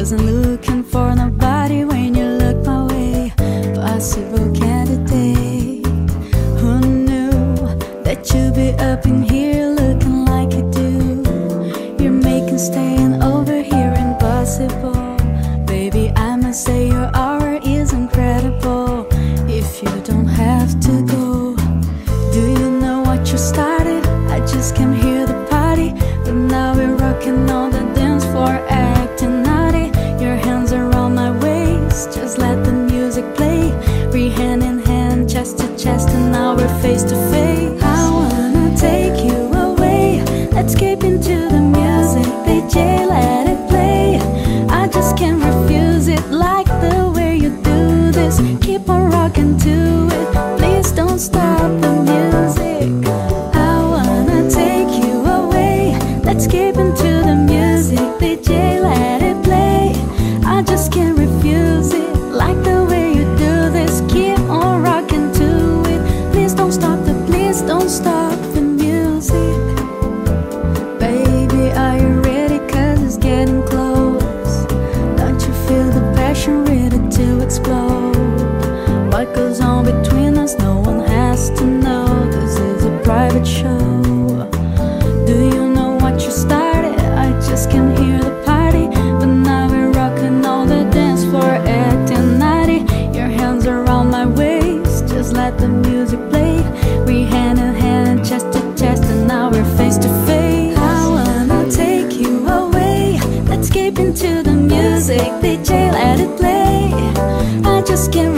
Wasn't looking for nobody when you looked my way. Possible candidate. Who knew that you'd be up in here looking like you do? You're making staying over here impossible. Baby, I must say your aura is incredible. If you don't have to go, do you know what you started? I just came here to party, but now we're rocking on the dance floor, acting naughty. Your hands around my waist, just let the music play. We're hand in hand, chest to chest, and now we're face to face. I wanna take you away, let's keep into the music. DJ, let it play. I just can't refuse it, like the way you do this. Keep on rocking to it, please don't stop the music. I wanna take you away, let's keep into the music. DJ, let it play. I just can't refuse it, like the way you do this. Keep on rocking to it, please don't stop the music. Baby, are you ready? 'Cause it's getting close. Don't you feel the passion ready to explode? What goes on between us, no one has to know. This is a private show. Do you know what you started? I just can't hear the party, but now we're rocking on the dance floor, acting naughty. Your hands around my waist, just let the music play. We hand in hand, chest to chest, and now we're face to face. I wanna take you away, let's keep into the music. DJ, let it play. I just can't